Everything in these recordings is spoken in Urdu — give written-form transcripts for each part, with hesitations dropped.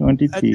23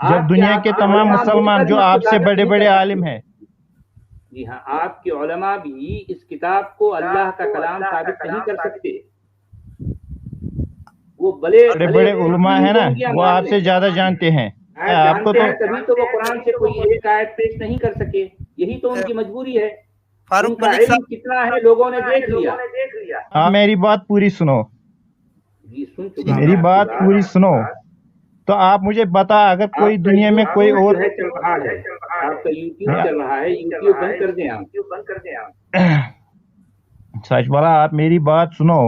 جب دنیا کے تمام مسلمان جو آپ سے بڑے بڑے عالم ہیں، جی ہاں، آپ کے علماء بھی اس کتاب کو اللہ کا کلام ثابت نہیں کر سکتے. وہ بڑے بڑے علماء ہیں نا، وہ آپ سے زیادہ جانتے ہیں. آپ کو جانتے ہیں تبھی تو وہ قرآن سے کوئی ایک آیت پیش نہیں کر سکے. یہی تو ان کی مجبوری ہے. ان کا علم کتنا ہے لوگوں نے دیکھ لیا. آپ میری بات پوری سنو. جی سن چکا. میری بات پوری سنو. تو آپ مجھے بتا، اگر کوئی دنیا میں کوئی اور چل رہا ہے، آپ کا یوٹیوب چل رہا ہے، یوٹیوب بند کر دیں آپ. سچ بولا. آپ میری بات سنو.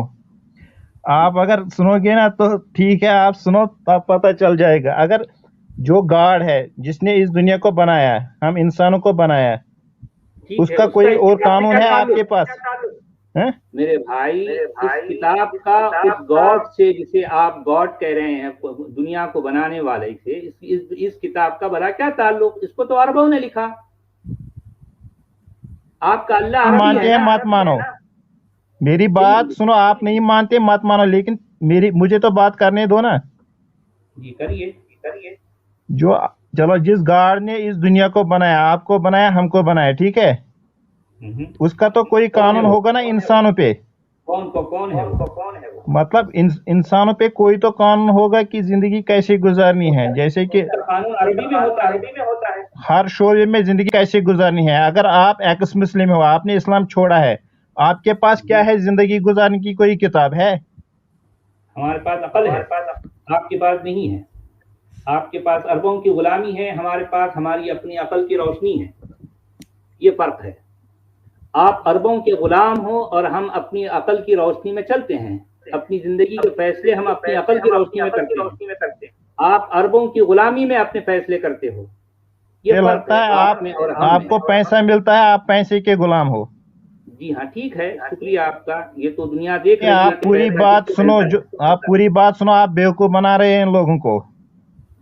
آپ اگر سنو گے نا تو ٹھیک ہے، آپ سنو تب پتہ چل جائے گا. اگر جو گاڈ ہے جس نے اس دنیا کو بنایا، ہم انسانوں کو بنایا، اس کا کوئی اور قانون ہے آپ کے پاس؟ میرے بھائی، اس کتاب کا اس گاڈ سے، جسے آپ گاڈ کہہ رہے ہیں، دنیا کو بنانے والے سے، اس کتاب کا بھلا کیا تعلق؟ اس کو تو عربوں نے لکھا. آپ کا اللہ عربی مانتے ہیں مت مانو. میری بات سنو. آپ نہیں مانتے مت مانو، لیکن مجھے تو بات کرنے دو نا. جی کریے. چلو، جس گاڈ نے اس دنیا کو بنایا، آپ کو بنایا، ہم کو بنایا، ٹھیک ہے، اس کا تو کوئی قانون ہوگا نا انسانوں پہ. کون ہے وہ؟ مطلب انسانوں پہ کوئی تو قانون ہوگا کہ زندگی کیسے گزارنی ہے. جیسے کہ قانون عربی میں ہوتا ہے. ہر شعبے میں زندگی کیسے گزارنی ہے. اگر آپ ایکس مسلم ہو، آپ نے اسلام چھوڑا ہے، آپ کے پاس کیا ہے زندگی گزارنے کی کوئی کتاب ہے؟ ہمارے پاس عقل ہے، آپ کے پاس نہیں ہے. آپ کے پاس عربوں کی غلامی ہے، ہمارے پاس ہماری اپنی عقل کی روشنی ہے. یہ فرق ہے. آپ عربوں کے غلام ہو اور ہم اپنی عقل کی روشنی میں چلتے ہیں. اپنی زندگی کے فیصلے ہم اپنی عقل کی روشنی میں کرتے ہیں. آپ عربوں کی غلامی میں اپنے فیصلے کرتے ہو. یہ فرق ہے آپ میں اور ہم میں. آپ کو پیسہ ملتا ہے، آپ پیسے کے غلام ہو. جی ہاں ٹھیک ہے، شکریہ آپ کا. یہ تو دنیا دیکھ رہی ہے. آپ پوری بات سنو. آپ پوری بات سنو. آپ بیوقوف بنا رہے ہیں ان لوگوں کو.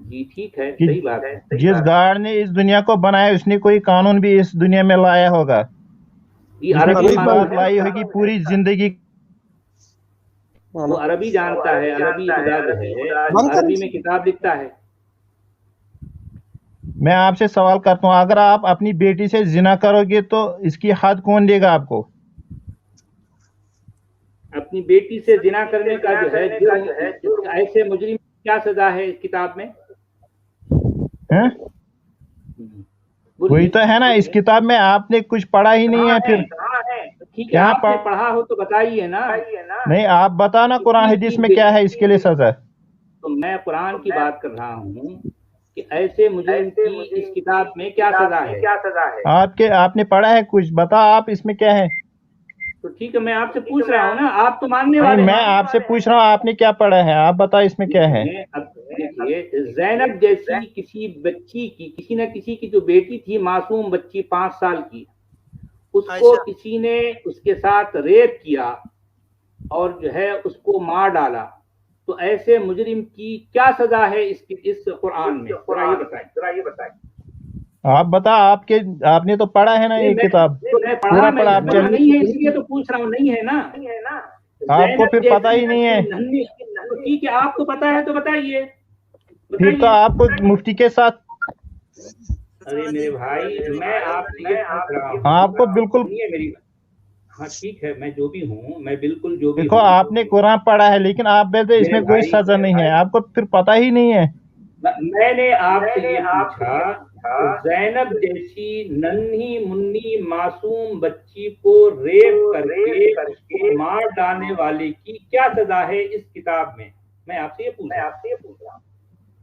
جی ٹھیک ہے، صحیح بات ہے. جس گاڈ نے اس دنیا کو بنایا، اس نے کوئی قانون بھی اس دنیا میں لایا ہوگا. اس نے کوئی بات لائی ہوگی پوری زندگی. وہ عربی جانتا ہے، عربی خدا جو ہے عربی میں کتاب لکھتا ہے. میں آپ سے سوال کرتا ہوں، اگر آپ اپنی بیٹی سے زنا کرو گے تو اس کی حد کون دے گا آپ کو؟ اپنی بیٹی سے زنا کرنے کا جو ہے ایسے مجرم کیا سزا ہے اس کتاب میں؟ وہی تو ہے نا، اس کتاب میں آپ نے کچھ پڑھا ہی نہیں ہے. پھر ٹھیک ہے، آپ نے پڑھا ہو تو بتائیے نا. نہیں، آپ بتانا قرآن حدیث میں کیا ہے اس کے لیے سزا. تو میں قرآن کی بات کر رہا ہوں کہ ایسے مجرم کی اس کتاب میں کیا سزا ہے. آپ نے پڑھا ہے کچھ؟ بتا آپ اس میں کیا ہے. تو ٹھیک ہے، میں آپ سے پوچھ رہا ہوں نا، آپ تو ماننے والے. میں آپ سے پوچھ رہا ہوں آپ نے کیا پڑھا ہے. آپ بتا اس میں کیا ہے. دیکھیے، زینب جیسی کسی بچی کی، کسی نہ کسی کی جو بیٹی تھی، معصوم بچی 5 سال کی، اس کو کسی نے اس کے ساتھ ریپ کیا اور جو ہے اس کو مار ڈالا. تو ایسے مجرم کی کیا سزا ہے اس قرآن میں؟ یہ بتائیں. آپ بتا. آپ نے تو پڑھا ہے نا یہ کتاب. پورا پڑھا نہیں ہے، اس لیے تو پوچھ رہا ہوں. نہیں ہے نا. آپ کو پھر پتہ ہی نہیں ہے. ٹھیک ہے، آپ کو پتہ ہے تو بتائیے. پھر تو آپ کو مفتی کے ساتھ. ارے میرے بھائی، میں آپ سے یہ پوچھ رہا ہوں. آپ کو بالکل. ہاں ٹھیک ہے، میں جو بھی ہوں، میں بالکل جو بھی دیکھو، آپ نے قرآن پڑھا ہے لیکن آپ بولتے اس میں کوئی سزا نہیں ہے. آپ کو پھر پتہ ہی نہیں ہے. میں نے آپ سے یہ پوچھا، زینب جیسی ننھی منی معصوم بچی کو ریپ کر کے اس کو مار ڈالنے والے کی کیا سزا ہے اس کتاب میں؟ میں آپ سے یہ پوچھ رہا ہوں،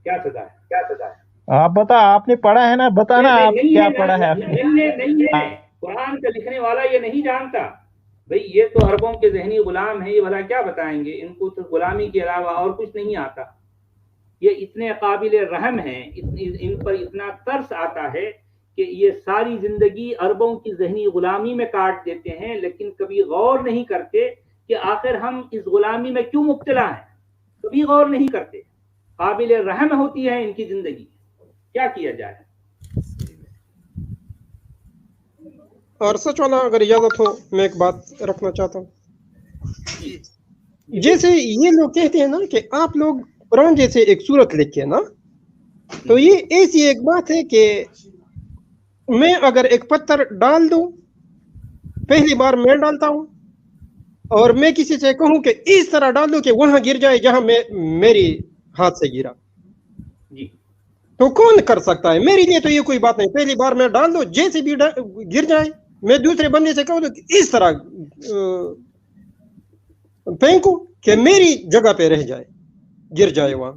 کیا سزا ہے؟ آپ بتا. آپ نے پڑھا ہے نا، بتانا آپ کیا پڑھا ہے. نہیں ہے. قرآن کا لکھنے والا یہ نہیں جانتا. بھئی یہ تو عربوں کے ذہنی غلام ہیں، یہ بھلا کیا بتائیں گے؟ ان کو تو غلامی کے علاوہ اور کچھ نہیں آتا. یہ اتنے قابل رحم ہیں، ان پر اتنا ترس آتا ہے کہ یہ ساری زندگی عربوں کی ذہنی غلامی میں کاٹ دیتے ہیں، لیکن کبھی غور نہیں کرتے کہ آخر ہم اس غلامی میں کیوں مبتلا ہیں. کبھی غور نہیں کرتے. قابل رحم ہوتی ہے ان کی زندگی. کیا کیا جائے. اور سچ والا اگر اجازت ہو میں ایک بات رکھنا چاہتا ہوں. جیسے یہ لوگ کہتے ہیں نا کہ آپ لوگ قرآن جیسے ایک سورت لکھے نا، تو یہ ایسی ایک بات ہے کہ میں اگر ایک پتھر ڈال دوں، پہلی بار میں ڈالتا ہوں، اور میں کسی سے کہوں کہ اس طرح ڈال دوں کہ وہاں گر جائے جہاں میری ہاتھ سے گرا، جی تو کون کر سکتا ہے؟ میرے لیے تو یہ کوئی بات نہیں، پہلی بار میں ڈال دوں، جیسے بھی گر جائے، میں دوسرے بندے سے کہوں کہ اس طرح پھینکو کہ میری جگہ پہ رہ جائے، گر جائے وہاں،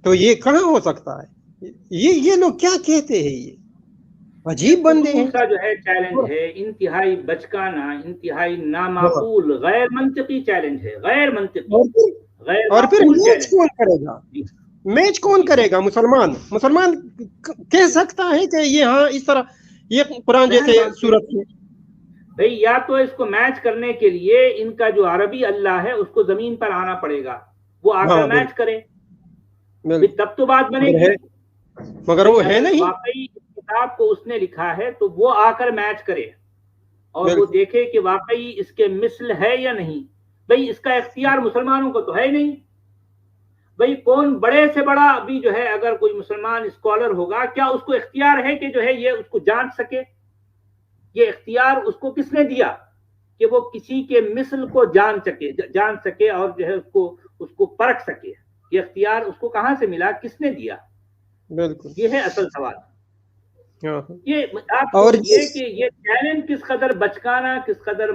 تو یہ کہاں ہو سکتا ہے؟ یہ لوگ کیا کہتے ہیں؟ یہ عجیب بندے ہیں۔ کا جو ہے چیلنج ہے انتہائی بچکانہ، انتہائی نامعقول، غیر منطقی چیلنج ہے، غیر منطقی، غیر اور پھر معقول میچ کون کرے گا؟ میچ کون کرے گا؟ مسلمان کہہ سکتا ہے کہ یہ ہاں اس طرح یہ قرآن جیسے صورت ہے؟ بھئی یا تو اس کو میچ کرنے کے لیے ان کا جو عربی اللہ ہے اس کو زمین پر آنا پڑے گا، وہ آ کر میچ کرے، تب تو بات بنے گی، مگر وہ ہے نہیں۔ واقعی کتاب کو اس نے لکھا ہے تو وہ آ کر میچ کرے اور وہ دیکھے کہ واقعی اس کے مثل ہے یا نہیں۔ بھئی اس کا اختیار مسلمانوں کو تو ہے نہیں، بھئی کون بڑے سے بڑا بھی جو ہے اگر کوئی مسلمان اسکالر ہوگا، کیا اس کو اختیار ہے کہ جو ہے یہ اس کو جانچ سکے؟ یہ اختیار اس کو کس نے دیا کہ وہ کسی کے مثل کو جان سکے اور جو ہے اس کو پرکھ سکے؟ یہ اختیار اس کو کہاں سے ملا، کس نے دیا؟ بالکل یہ ہے اصل سوال۔ یہ آپ یہ کہ یہ چیلنج کس قدر بچکانہ، کس قدر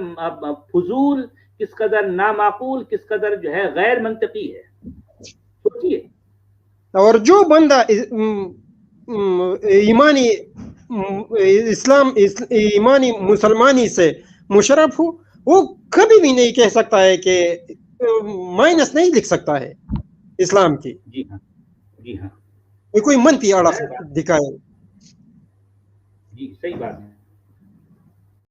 فضول، کس قدر نامعقول، کس قدر جو ہے غیر منطقی ہے، سوچیے۔ اور جو بندہ ایمانی اسلام ایمانی مسلمانی سے مشرف ہو، وہ کبھی بھی نہیں کہہ سکتا ہے کہ مائنس نہیں لکھ سکتا ہے اسلام کی۔ جی ہاں، جی ہاں، کوئی منفی آڑا دکھائے۔ جی صحیح بات ہے۔